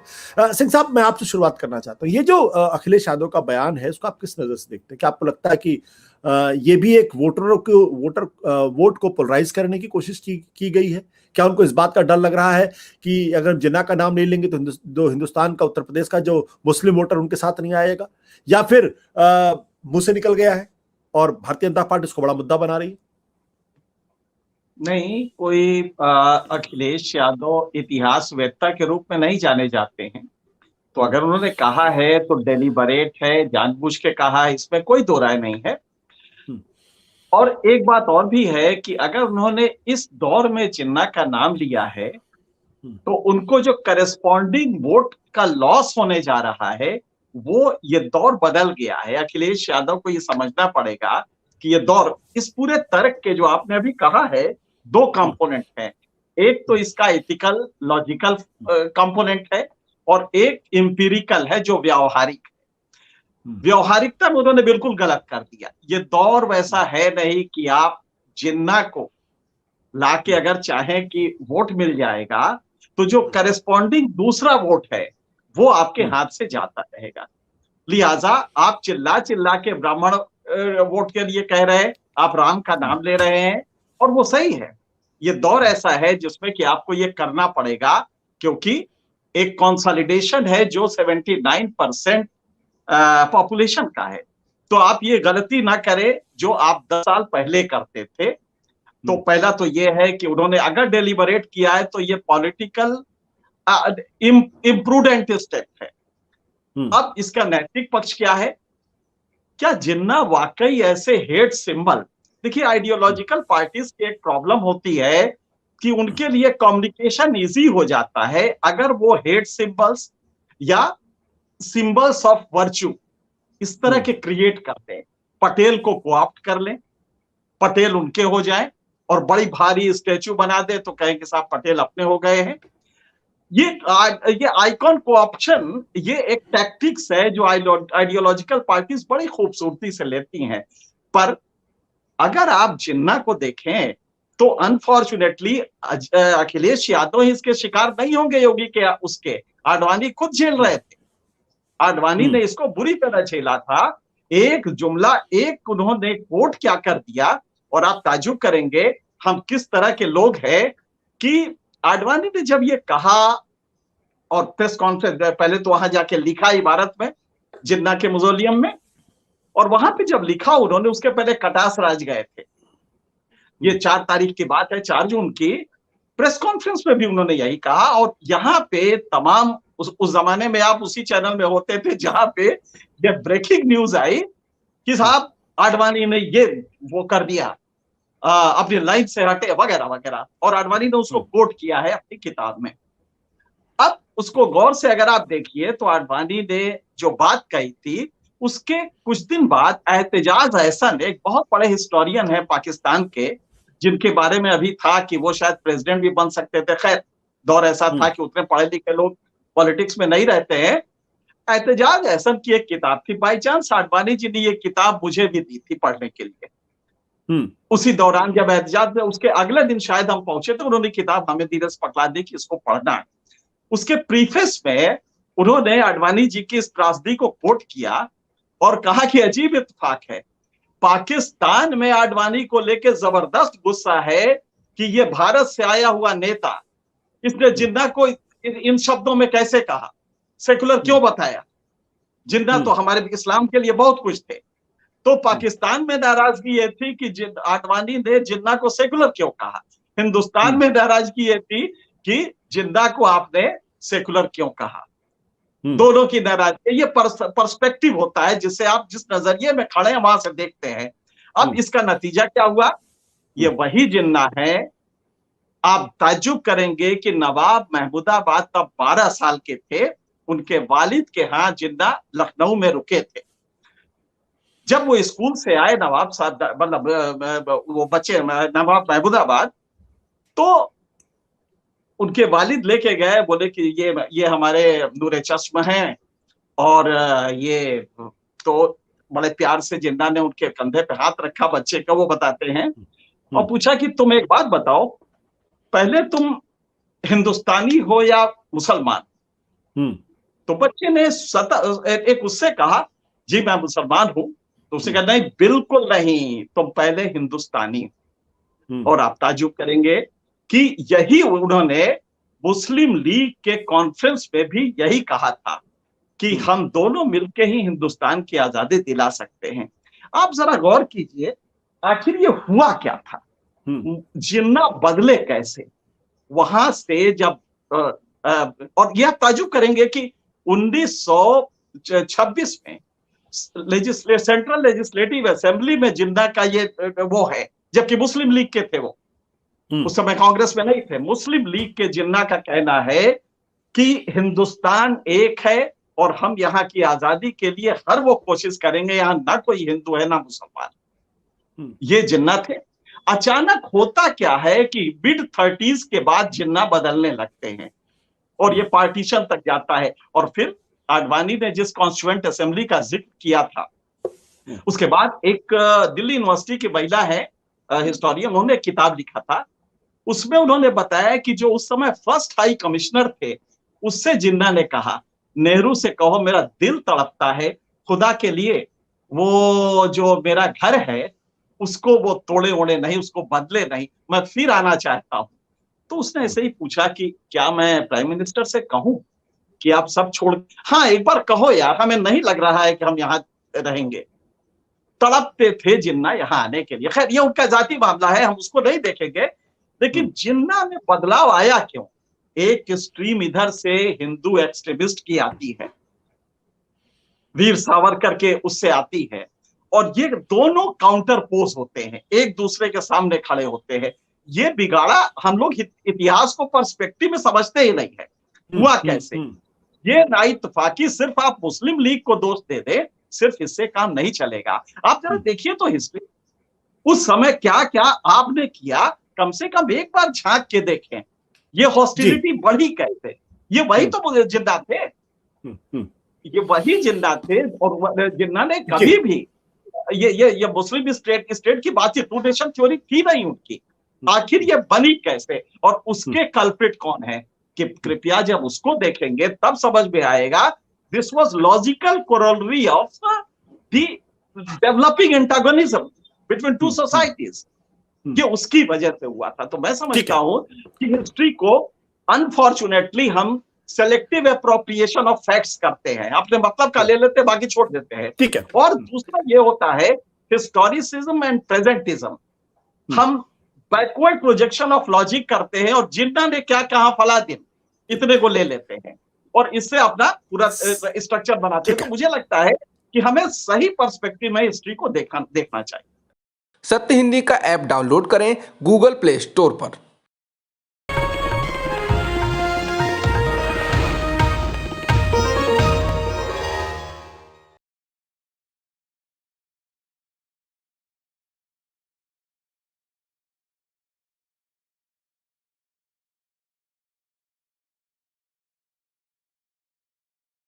सिंह साहब, मैं आपसे शुरुआत करना चाहता हूँ। ये जो अखिलेश यादव का बयान है, इसको आप किस नजर से देखते हैं? क्या आपको लगता है कि ये भी एक वोट को पोलराइज करने की कोशिश की गई है? क्या उनको इस बात का डर लग रहा है कि अगर जिन्ना का नाम नहीं लेंगे तो हिंदुस्तान का, उत्तर प्रदेश का जो मुस्लिम वोटर उनके साथ नहीं आएगा, या फिर मुंह से निकल गया है और भारतीय जनता पार्टी इसको बड़ा मुद्दा बना रही है? नहीं, कोई अखिलेश यादव इतिहासवेत्ता के रूप में नहीं जाने जाते हैं। तो अगर उन्होंने कहा है तो डेलिबरेट है, जानबूझ के कहा है, इसमें कोई दो राय नहीं है। और एक बात और भी है कि अगर उन्होंने इस दौर में जिन्ना का नाम लिया है तो उनको जो करेस्पॉन्डिंग वोट का लॉस होने जा रहा है, वो ये दौर बदल गया है। अखिलेश यादव को ये समझना पड़ेगा कि ये दौर, इस पूरे तर्क के जो आपने अभी कहा है, दो कंपोनेंट हैं। एक तो इसका एथिकल लॉजिकल कंपोनेंट है और एक एम्पिरिकल है जो व्यावहारिक। व्यावहारिकता में उन्होंने बिल्कुल गलत कर दिया। ये दौर वैसा है नहीं कि आप जिन्ना को लाके अगर चाहें कि वोट मिल जाएगा तो जो करेस्पॉन्डिंग दूसरा वोट है वो आपके हाथ से जाता रहेगा। लिहाजा आप चिल्ला चिल्ला के ब्राह्मण वोट के लिए कह रहे हैं, आप राम का नाम ले रहे हैं, और वो सही है। ये दौर ऐसा है जिसमें कि आपको ये करना पड़ेगा, क्योंकि एक कंसोलिडेशन है जो 79% पॉपुलेशन का है। तो आप ये गलती ना करें जो आप 10 साल पहले करते थे। तो पहला तो ये है कि उन्होंने अगर डेलिबरेट किया है तो ये पॉलिटिकल इम्प्रूडेंट स्टेप है। अब इसका नैतिक पक्ष क्या है? क्या जिन्ना वाकई ऐसे हेट सिंबल, देखिए आइडियोलॉजिकल पार्टीज की एक प्रॉब्लम होती है कि उनके लिए कम्युनिकेशन इजी हो जाता है अगर वो हेट सिंबल्स या सिंबल्स ऑफ वर्च्यू इस तरह के क्रिएट करते हैं। पटेल को कोऑप्ट कर लें, पटेल उनके हो जाए और बड़ी भारी स्टैच्यू बना दे तो कहें कि साहब पटेल अपने हो गए हैं। ये आइकॉन कोऑप्शन, ये एक टैक्टिक्स है जो आइडियोलॉजिकल पार्टीज बड़ी खूबसूरती से लेती हैं। पर अगर आप जिन्ना को देखें तो अनफॉर्चुनेटली अखिलेश यादव ही इसके शिकार नहीं होंगे। योगी के उसके आडवाणी खुद झेल रहे थे। आडवाणी ने इसको बुरी तरह झेला था। एक जुमला, एक उन्होंने कोट क्या कर दिया, और आप ताजुब करेंगे हम किस तरह के लोग हैं कि आडवाणी ने जब ये कहा और प्रेस कॉन्फ्रेंस, पहले तो वहां जाके लिखा इबारत में जिन्ना के मुजोलियम में, और वहां पे जब लिखा उन्होंने, उसके पहले कटास राज गए थे। ये 4 तारीख की बात है, 4 जून की। प्रेस कॉन्फ्रेंस में भी उन्होंने यही कहा, और यहाँ पे तमाम उस जमाने में आप उसी चैनल में होते थे जहां पे ये ब्रेकिंग न्यूज आई कि साहब आडवाणी ने ये वो कर दिया, अपनी लाइन से हटे वगैरह वगैरह, और आडवाणी ने उसको कोट किया है अपनी किताब में। अब उसको गौर से अगर आप देखिए तो आडवाणी ने जो बात कही थी उसके कुछ दिन बाद एहतजाज अहसन, एक बहुत बड़े हिस्टोरियन है पाकिस्तान के, जिनके बारे में अभी था कि वो शायद प्रेसिडेंट भी बन सकते थे। खैर, दौर ऐसा था कि उतने पढ़े लिखे लोग पॉलिटिक्स में नहीं रहते हैं। एहतजाज अहसन की एक किताब थी, बाई चांस आडवाणी जी ने ये किताब मुझे भी दी थी पढ़ने के लिए। उसी दौरान जब एहतजाज में, उसके अगले दिन शायद हम पहुंचे तो उन्होंने किताब हमें धीरज पकड़ा दी कि इसको पढ़ना है। उसके प्रीफेस में उन्होंने आडवाणी जी की इस त्रासदी को कोट किया और कहा कि अजीब इत्तेफाक है, पाकिस्तान में आडवाणी को लेकर जबरदस्त गुस्सा है कि ये भारत से आया हुआ नेता, इसने जिन्ना को इन शब्दों में कैसे कहा, सेकुलर क्यों बताया? जिन्ना तो हमारे इस्लाम के लिए बहुत कुछ थे। तो पाकिस्तान में नाराजगी ये थी कि आडवाणी ने जिन्ना को सेकुलर क्यों कहा। हिंदुस्तान में नाराजगी ये थी कि जिन्ना को आपने सेकुलर क्यों कहा। दोनों की नाराजगी, ये पर्सपेक्टिव होता है जिससे आप जिस नजरिए में खड़े हैं वहां से देखते हैं। अब इसका नतीजा क्या हुआ? ये वही जिन्ना है। आप ताज्जुब करेंगे कि नवाब महमूदाबाद तब 12 साल के थे, उनके वालिद के यहाँ जिन्ना लखनऊ में रुके थे। जब वो स्कूल से आए नवाब साहब, मतलब वो बच्चे नवाब महमूदाबाद, तो उनके वालिद लेके गए, बोले कि ये हमारे नूरे चश्म हैं, और ये तो बड़े प्यार से जिन्ना ने उनके कंधे पे हाथ रखा बच्चे का, वो बताते हैं, और पूछा कि तुम एक बात बताओ, पहले तुम हिंदुस्तानी हो या मुसलमान? तो बच्चे ने एक उससे कहा, जी मैं मुसलमान हूं। तो उसने कहा नहीं, बिल्कुल नहीं, तुम पहले हिंदुस्तानी। और आप ताज्जुब करेंगे कि यही उन्होंने मुस्लिम लीग के कॉन्फ्रेंस में भी यही कहा था कि हम दोनों मिलकर ही हिंदुस्तान की आजादी दिला सकते हैं। आप जरा गौर कीजिए, आखिर ये हुआ क्या था, जिन्ना बदले कैसे वहां से जब और यह ताजुब करेंगे कि 1926 में सेंट्रल लेजिस्लेटिव असेंबली में जिन्ना का ये वो है, जबकि मुस्लिम लीग के थे वो, उस समय कांग्रेस में नहीं थे। मुस्लिम लीग के जिन्ना का कहना है कि हिंदुस्तान एक है और हम यहाँ की आजादी के लिए हर वो कोशिश करेंगे, यहाँ ना कोई हिंदू है ना मुसलमान। ये जिन्ना थे। अचानक होता क्या है कि मिड 30s के बाद जिन्ना बदलने लगते हैं और ये पार्टीशन तक जाता है। और फिर आडवाणी ने जिस कॉन्स्टिट्यूएंट असेंबली का जिक्र किया था, उसके बाद एक दिल्ली यूनिवर्सिटी की महिला है हिस्टोरियन, उन्होंने किताब लिखा था। उसमें उन्होंने बताया कि जो उस समय फर्स्ट हाई कमिश्नर थे, उससे जिन्ना ने कहा, नेहरू से कहो मेरा दिल तड़पता है, खुदा के लिए वो जो मेरा घर है उसको वो तोड़े ओड़े नहीं, उसको बदले नहीं, मैं फिर आना चाहता हूं। तो उसने ऐसे ही पूछा कि क्या मैं प्राइम मिनिस्टर से कहूं कि आप सब छोड़, हाँ एक बार कहो यार, हमें नहीं लग रहा है कि हम यहां रहेंगे। तड़पते थे जिन्ना यहां आने के लिए। खैर ये उनका जाति मामला है, हम उसको नहीं देखेंगे। लेकिन जिन्ना में बदलाव आया क्यों? एक स्ट्रीम इधर से हिंदू एक्सट्रीमिस्ट की आती है, वीर सावरकर के उससे आती है, और ये दोनों काउंटर पोज होते हैं, एक दूसरे के सामने खड़े होते हैं। ये बिगाड़ा हम लोग इतिहास को पर्सपेक्टिव में समझते ही नहीं है। हुआ कैसे? ये नाइतफाकी सिर्फ आप मुस्लिम लीग को दोष दे दे, सिर्फ इससे काम नहीं चलेगा। आप जरा देखिए तो हिस्ट्री, उस समय क्या क्या आपने किया, कम से कम एक बार झांक के देखें। ये हॉस्टिलिटी बढ़ी कैसे? ये वही तो जिन्ना थे, ये वही जिन्ना थे। और जिन्ना ने कभी भी ये मुस्लिम स्टेट की बात, टू नेशन थ्योरी थी नहीं उनकी। आखिर ये बनी कैसे और उसके कल्प्रिट कौन है, कि कृपया जब उसको देखेंगे तब समझ में आएगा this was logical corollary of the developing antagonism between two societies, ये उसकी वजह से हुआ था। तो मैं समझता हूं कि हिस्ट्री को अनफॉर्चुनेटली हम सेलेक्टिव एप्रोप्रिएशन ऑफ फैक्ट्स करते हैं, अपने मतलब का ले लेते हैं, बाकी छोड़ देते हैं। ठीक है। और दूसरा ये होता है हिस्टोरिसिज्म एंड प्रेजेंटिज्म, हम बैकवर्ड प्रोजेक्शन ऑफ लॉजिक करते हैं और जिन्ना ने क्या कहा फला दिन, इतने को ले लेते हैं और इससे अपना पूरा स्ट्रक्चर बनाते हैं। तो मुझे लगता है कि हमें सही पर्सपेक्टिव में हिस्ट्री को देखना चाहिए। सत्य हिंदी का ऐप डाउनलोड करें गूगल प्ले स्टोर पर।